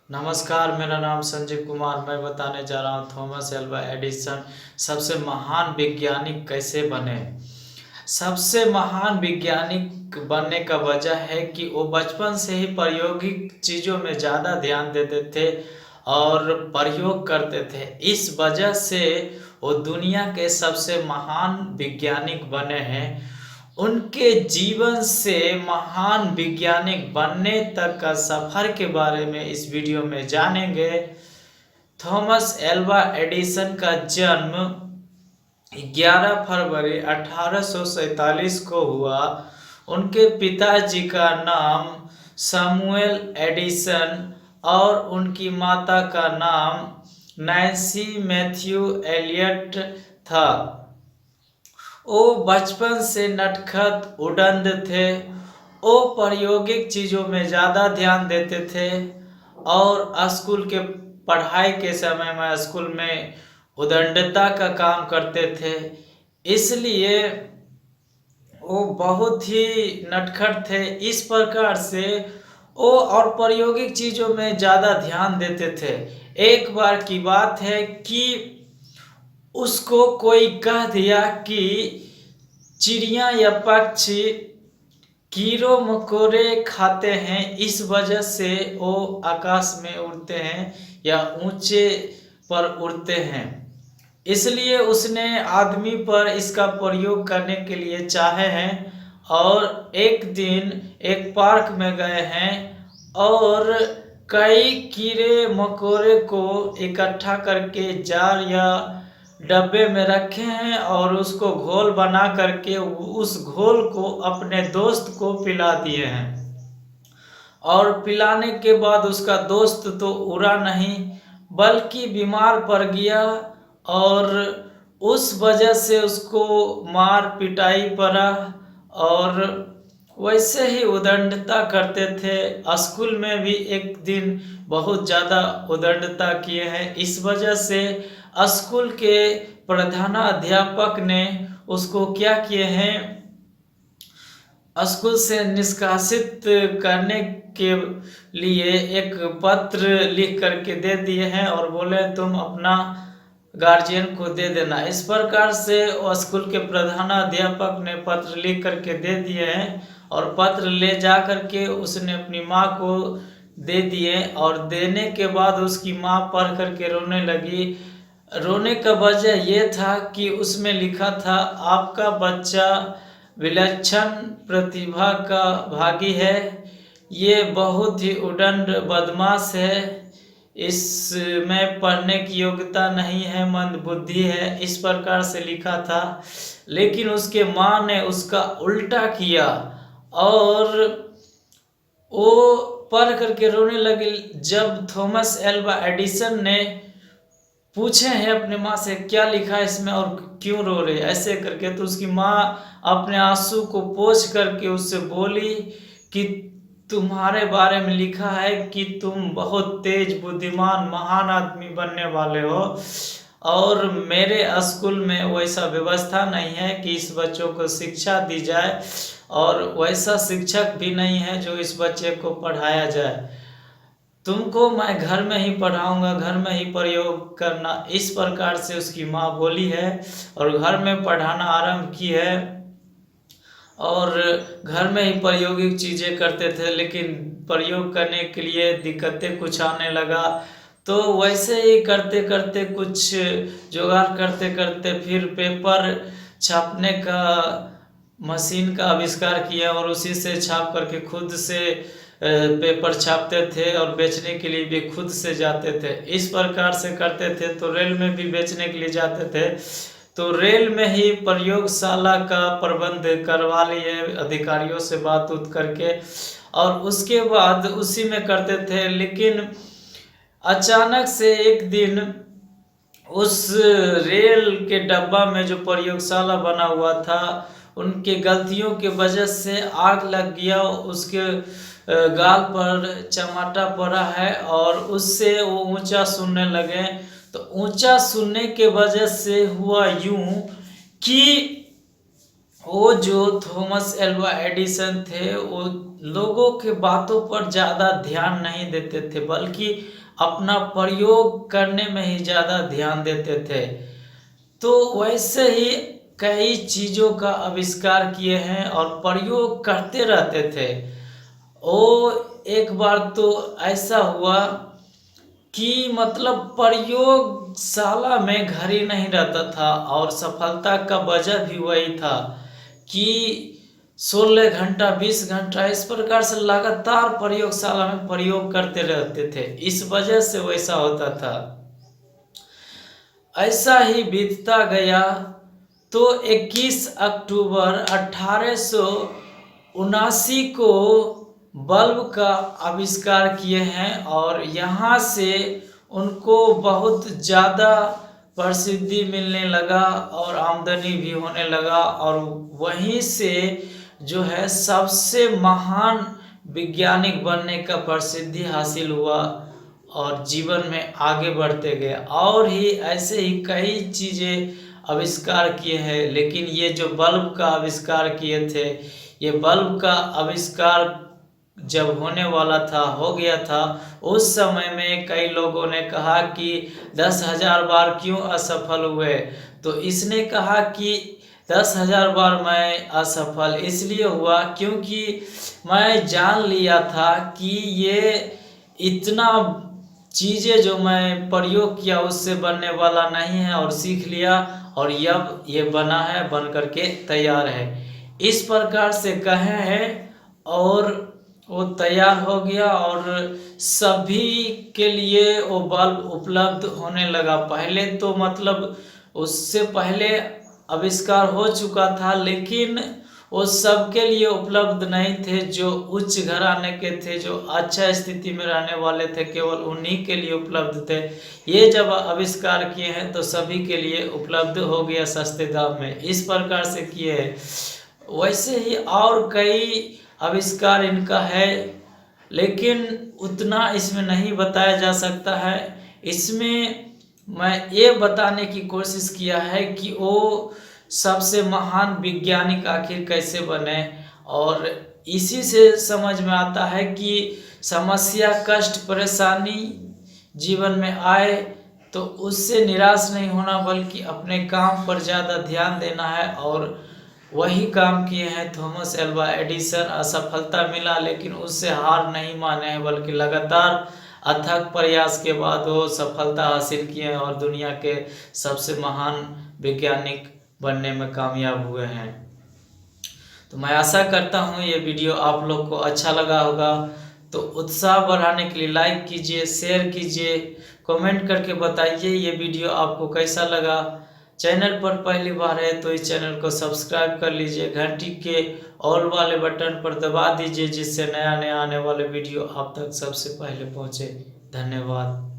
नमस्कार, मेरा नाम संजीव कुमार। मैं बताने जा रहा हूँ थॉमस एल्वा एडिसन सबसे महान वैज्ञानिक कैसे बने। सबसे महान वैज्ञानिक बनने का वजह है कि वो बचपन से ही प्रायोगिक चीज़ों में ज़्यादा ध्यान देते थे और प्रयोग करते थे। इस वजह से वो दुनिया के सबसे महान वैज्ञानिक बने हैं। उनके जीवन से महान वैज्ञानिक बनने तक का सफर के बारे में इस वीडियो में जानेंगे। थॉमस एल्वा एडिसन का जन्म 11 फरवरी 1847 को हुआ। उनके पिताजी का नाम सैमुअल एडिसन और उनकी माता का नाम नैन्सी मैथ्यू एलियट था। वो बचपन से नटखट उड़ंद थे। वो प्रायोगिक चीज़ों में ज़्यादा ध्यान देते थे और स्कूल के पढ़ाई के समय में स्कूल में उद्दंडता का काम करते थे। इसलिए वो बहुत ही नटखट थे। इस प्रकार से वो और प्रायोगिक चीज़ों में ज़्यादा ध्यान देते थे। एक बार की बात है कि उसको कोई कह दिया कि चिड़िया या पक्षी कीड़े मकोड़े खाते हैं, इस वजह से वो आकाश में उड़ते हैं या ऊंचे पर उड़ते हैं। इसलिए उसने आदमी पर इसका प्रयोग करने के लिए चाहे हैं और एक दिन एक पार्क में गए हैं और कई कीड़े मकोड़े को इकट्ठा करके जार या डब्बे में रखे हैं और उसको घोल बना करके उस घोल को अपने दोस्त को पिला दिए हैं। और पिलाने के बाद उसका दोस्त तो उड़ा नहीं बल्कि बीमार पड़ गया और उस वजह से उसको मार पिटाई पड़ा और वैसे ही उद्दंडता करते थे। स्कूल में भी एक दिन बहुत ज़्यादा उद्दंडता किए हैं। इस वजह से स्कूल के प्रधानाध्यापक ने उसको क्या किए हैं, स्कूल से निष्कासित करने के लिए एक पत्र लिख करके दे दिए हैं और बोले तुम अपना गार्जियन को दे देना। इस प्रकार से स्कूल के प्रधानाध्यापक ने पत्र लिख करके दे दिए हैं और पत्र ले जा करके उसने अपनी माँ को दे दिए और देने के बाद उसकी माँ पढ़ करके रोने लगी। रोने का वजह ये था कि उसमें लिखा था आपका बच्चा विलक्षण प्रतिभा का भागी है, ये बहुत ही उद्दंड बदमाश है, इसमें पढ़ने की योग्यता नहीं है, मंदबुद्धि है, इस प्रकार से लिखा था। लेकिन उसके माँ ने उसका उल्टा किया और वो पढ़ करके रोने लगी। जब थॉमस एल्वा एडिसन ने पूछे हैं अपने माँ से क्या लिखा है इसमें और क्यों रो रहे ऐसे करके, तो उसकी माँ अपने आंसू को पोंछ करके उससे बोली कि तुम्हारे बारे में लिखा है कि तुम बहुत तेज बुद्धिमान महान आदमी बनने वाले हो और मेरे स्कूल में वैसा व्यवस्था नहीं है कि इस बच्चों को शिक्षा दी जाए और वैसा शिक्षक भी नहीं है जो इस बच्चे को पढ़ाया जाए। तुमको मैं घर में ही पढ़ाऊंगा, घर में ही प्रयोग करना, इस प्रकार से उसकी माँ बोली है और घर में पढ़ाना आरंभ की है और घर में ही प्रायोगिक चीज़ें करते थे। लेकिन प्रयोग करने के लिए दिक्कतें कुछ आने लगा, तो वैसे ही करते करते कुछ जुगाड़ करते करते फिर पेपर छापने का मशीन का आविष्कार किया और उसी से छाप करके खुद से पेपर छापते थे और बेचने के लिए भी खुद से जाते थे। इस प्रकार से करते थे। तो रेल में भी बेचने के लिए जाते थे, तो रेल में ही प्रयोगशाला का प्रबंध करवा लिए अधिकारियों से बात उत करके और उसके बाद उसी में करते थे। लेकिन अचानक से एक दिन उस रेल के डब्बा में जो प्रयोगशाला बना हुआ था उनके गलतियों के वजह से आग लग गया, उसके गाल पर चमाटा पड़ा है और उससे वो ऊंचा सुनने लगे। तो ऊंचा सुनने के वजह से हुआ यूं कि वो जो थॉमस एल्वा एडिसन थे वो लोगों के बातों पर ज़्यादा ध्यान नहीं देते थे, बल्कि अपना प्रयोग करने में ही ज़्यादा ध्यान देते थे। तो वैसे ही कई चीज़ों का आविष्कार किए हैं और प्रयोग करते रहते थे। ओ एक बार तो ऐसा हुआ कि मतलब प्रयोगशाला में घर ही नहीं रहता था और सफलता का वजह भी वही था कि 16 घंटा 20 घंटा इस प्रकार से लगातार प्रयोगशाला में प्रयोग करते रहते थे, इस वजह से वैसा होता था। ऐसा ही बीतता गया तो 21 अक्टूबर 1879 को बल्ब का आविष्कार किए हैं और यहाँ से उनको बहुत ज़्यादा प्रसिद्धि मिलने लगा और आमदनी भी होने लगा और वहीं से जो है सबसे महान वैज्ञानिक बनने का प्रसिद्धि हासिल हुआ और जीवन में आगे बढ़ते गए। और ही ऐसे ही कई चीज़ें आविष्कार किए हैं, लेकिन ये जो बल्ब का आविष्कार किए थे, ये बल्ब का आविष्कार जब होने वाला था, हो गया था, उस समय में कई लोगों ने कहा कि 10,000 बार क्यों असफल हुए। तो इसने कहा कि 10,000 बार मैं असफल इसलिए हुआ क्योंकि मैं जान लिया था कि ये इतना चीज़ें जो मैं प्रयोग किया उससे बनने वाला नहीं है और सीख लिया और अब ये बना है, बन करके तैयार है, इस प्रकार से कहे हैं और वो तैयार हो गया और सभी के लिए वो बल्ब उपलब्ध होने लगा। पहले तो मतलब उससे पहले आविष्कार हो चुका था, लेकिन वो सबके लिए उपलब्ध नहीं थे। जो उच्च घराने के थे, जो अच्छा स्थिति में रहने वाले थे, केवल उन्हीं के लिए उपलब्ध थे। ये जब आविष्कार किए हैं तो सभी के लिए उपलब्ध हो गया सस्ते दाम में, इस प्रकार से किए हैं। वैसे ही और कई आविष्कार इनका है, लेकिन उतना इसमें नहीं बताया जा सकता है। इसमें मैं ये बताने की कोशिश किया है कि वो सबसे महान वैज्ञानिक आखिर कैसे बने, और इसी से समझ में आता है कि समस्या, कष्ट, परेशानी जीवन में आए तो उससे निराश नहीं होना, बल्कि अपने काम पर ज़्यादा ध्यान देना है। और वही काम किए हैं थॉमस एल्वा एडिसन। असफलता मिला लेकिन उससे हार नहीं माने हैं, बल्कि लगातार अथक प्रयास के बाद वो सफलता हासिल किए हैं और दुनिया के सबसे महान वैज्ञानिक बनने में कामयाब हुए हैं। तो मैं आशा करता हूँ ये वीडियो आप लोग को अच्छा लगा होगा। तो उत्साह बढ़ाने के लिए लाइक कीजिए, शेयर कीजिए, कमेंट करके बताइए ये वीडियो आपको कैसा लगा। चैनल पर पहली बार है तो इस चैनल को सब्सक्राइब कर लीजिए, घंटी के ऑल वाले बटन पर दबा दीजिए, जिससे नया नया आने वाले वीडियो आप तक सबसे पहले पहुँचे। धन्यवाद।